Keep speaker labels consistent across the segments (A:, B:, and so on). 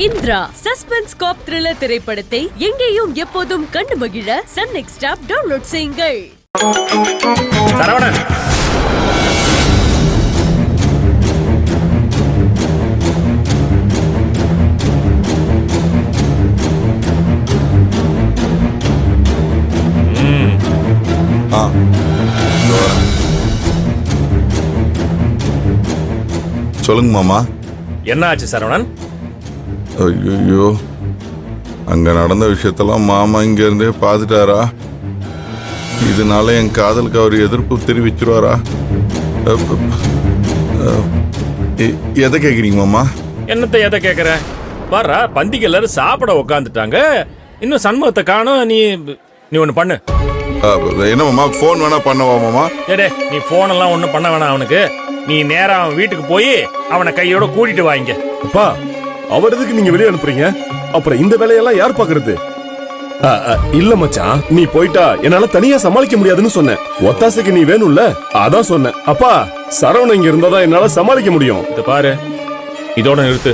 A: Indira suspense காப் thriller திரைப்படத்தை எங்கேயும் எப்போதும் கண்டு மகிழ சன் நெக்ஸ்ட் ஆப் டவுன்லோட் செய்யுங்கள்.
B: சரவணன்,
C: சொல்லுங்க மாமா.
B: என்ன ஆச்சு சரவணன்?
C: ஐயோ, அங்க நடந்த விஷயத்தெல்லாம் மாமா இங்க இருந்தே பாத்துட்டாரா? இதனால என் காதலுக்கு அவர் எதிர்ப்பு தெரிவிச்சிருவாரா? எதை கேக்குறீங்க மாமா?
B: என்னத்தை எதை கேக்குற? பாரா, பந்திக்கு எல்லாரும் சாப்பிட உக்காந்துட்டாங்க, இன்னும் சண்முகத்தை காணோம். நீ ஒண்ணு பண்ணு.
C: என்ன மாமா, போன் வேணா பண்ணவா மாமா?
B: ஏடே, நீ போன் எல்லாம் ஒண்ணும் பண்ண வேணாம். அவனுக்கு நீ நேரா அவன் வீட்டுக்கு போய் அவனை கையோட கூட்டிட்டு வாங்க.
D: அப்பா, அவர் எதுக்கு நீங்க வெளியே அனுப்புறீங்க? அப்புறம் இந்த வேலையெல்லாம் யார் பாக்குறது? இல்ல மச்சான், நீ போயிட்டா என்னால தனியா சமாளிக்க முடியாதுன்னு சொன்னேன். ஒத்தாசைக்கு நீ வேணும்ல, அதான் சொன்னேன். அப்பா, சரவணன் இங்க இருந்தாதான் என்னால சமாளிக்க முடியும்.
B: இத பாரு, இதோட நிறுத்து.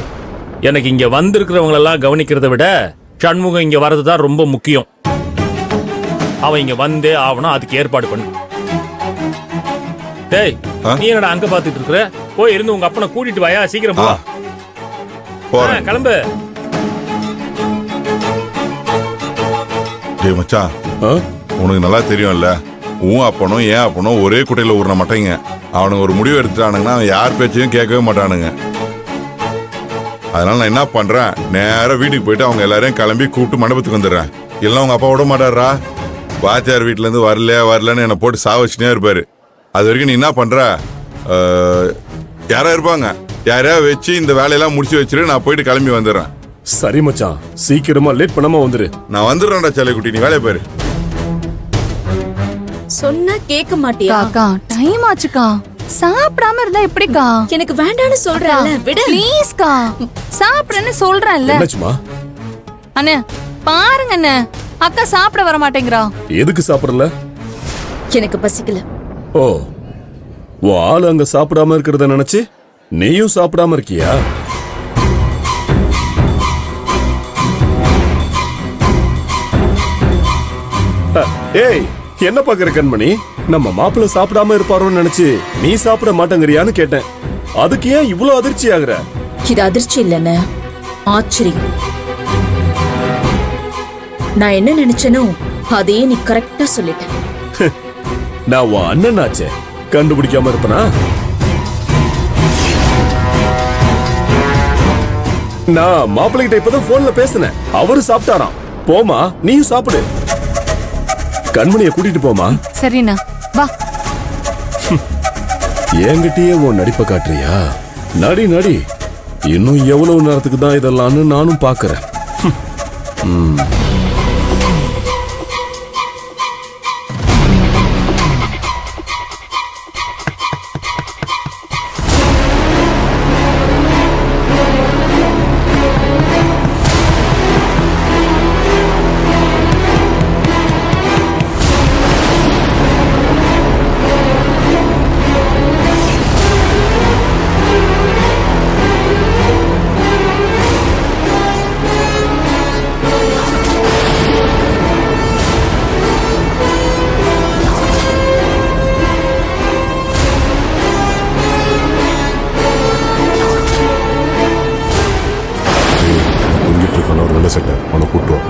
B: எனக்கு இங்க வந்திருக்கிறவங்க எல்லாம் கவனிக்கிறத விட சண்முகம் இங்க வர்றதுதான் ரொம்ப முக்கியம். அவன் இங்க வந்தே ஆவணும், அதுக்கு ஏற்பாடு பண்ணு. டேய், நீ என்னடா அங்க பாத்துட்டு இருக்கிற? போய் இருந்து உங்க அப்பனை கூட்டிட்டு வாயா, சீக்கிரம் போ. கிளம்பு.
C: டேய் மச்சான், உனக்கு நல்லா தெரியும்ல, உன் அப்பனும் ஏன் அப்பனும் ஒரே குட்டையில ஊறின மாட்டேங்க. அவனுக்கு ஒரு முடிவு எடுத்துட்டானுங்கன்னா அவன் யார் பேச்சையும் கேட்கவே மாட்டானுங்க. அதனால நான் என்ன பண்றேன், நேரா வீட்டுக்கு போயிட்டு அவங்க எல்லாரையும் கிளம்பி கூப்பிட்டு மண்டபத்துக்கு வந்துடுறேன். இல்லைன்னா அவங்க அப்பா விட மாட்டாரா? வாத்தியார் வீட்டுல இருந்து வரலன்னு என்னை போட்டு சாவச்சுனே இருப்பாரு. அது வரைக்கும் நீ என்ன பண்ற, யாரா இருப்பாங்க, யாரையா வச்சு இந்த வேலையெல்லாம் முடிச்சு வச்சிரு. நான் போயிட்டு கிளம்பி வந்துடுறேன்.
D: சரி மச்சான், சீக்கிரமா லேட் பண்ணாம வந்துரு.
C: நான் வந்துடுறேன்டா செல்லக்குட்டி, நீ வேலையை பாரு.
E: சொன்னா கேட்க மாட்டியா?
F: அக்கா, டைம் ஆச்சுக்கா. சாப்பிடாம இருந்தா எப்படிக்கா?
E: எனக்கு வேண்டான்னு சொல்றேன்ல, விடு
F: ப்ளீஸ்க்கா. சாப்பிடுறேன்னு சொல்றேன்ல.
D: என்னாச்சுமா?
F: அண்ணே பாருங்க அண்ணே, அக்கா சாப்பிட வர மாட்டேங்கிறா.
D: எதுக்கு சாப்பிடல?
E: எனக்கு பசிக்கல.
D: ஓ, உன் ஆளு அங்க சாப்பிடாம இருக்கிறத நினைச்சு நீயும் சாப்பிடாம இருக்கியா? ஏய், என்ன பாக்குற கண்மணி? நம்ம மாப்பிள்ள சாப்பிடாம இருப்பாரோன்னு நினைச்சு நீ சாப்பிட மாட்டேங்கிறியான்னு கேட்டேன். அதுக்கு ஏன் இவ்வளவு அதிர்ச்சி ஆகுற?
E: இது அதிர்ச்சி இல்லன்னு, ஆச்சரியம். நான் என்ன நினைச்சனோ அதையே நீ கரெக்டா சொல்லிட்ட.
D: நான் உன் அண்ணன் ஆச்சே, கண்டுபிடிக்காம இருப்பனா? நான் மாப்பிள்ளை கிட்ட இப்பதான் போன்ல பேசினேன். அவரு சாப்பிட்டாராம். போமா, நீயும் சாப்பிடு. கண்மணியை கூட்டிட்டு போமா.
F: சரிண்ணா, வா.
D: என்கிட்டயே உன் நடிப்பை காட்டுறியா? நடி நடி, இன்னும் எவ்வளவு நேரத்துக்கு தான் இதெல்லாம்னு நானும் பாக்குறேன். அவனை கூட்டுவோம்.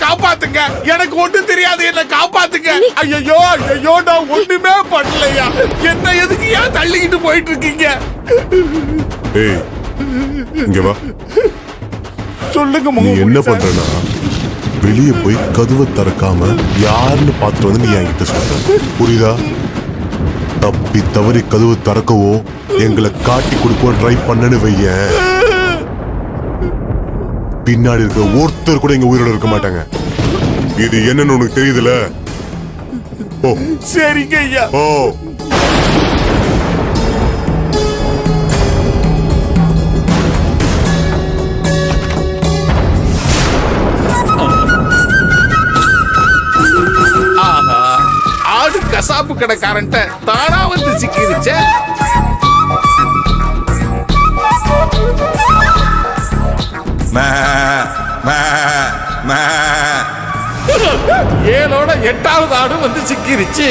G: காப்பாத்துங்க, எனக்கு ஒண்ணு தெரியாது, என்ன காப்பாத்துங்க. ஐயோ ஐயோ, நான் ஒண்ணுமே பண்ணலையா. என்ன எதுக்கு ஏன் தள்ளிக்கிட்டு போயிட்டு இருக்கீங்க?
H: ஏய், இங்க வா.
G: சொல்லுங்க.
H: நீ என்ன பண்றனா, வெளியே போய் கதவை திறக்காம யாருன்னு பார்த்துட்டு வந்து நீ என்கிட்ட சொல்ற, புரியுதா? தப்பி தவறி கதவு திறக்கவோ எங்களை காட்டி கொடுக்கவோ ட்ரை பண்ணனு வையேன், பின்னாடி இருக்க ஒருத்தர் கூட இங்க உயிரோட இருக்க மாட்டாங்க. இது என்னன்னு உனக்கு தெரியுதுல? ஓ
G: சரிங்க ஐயா.
H: ஓ
G: ஆஹா, ஆடு கசாப்பு கடைக்காரன்ட்ட தானா வந்து சிக்கிருச்சே.
C: மே, மே, மே.
G: 7ஓட 8வது ஆடு வந்து சிக்கிருச்சு.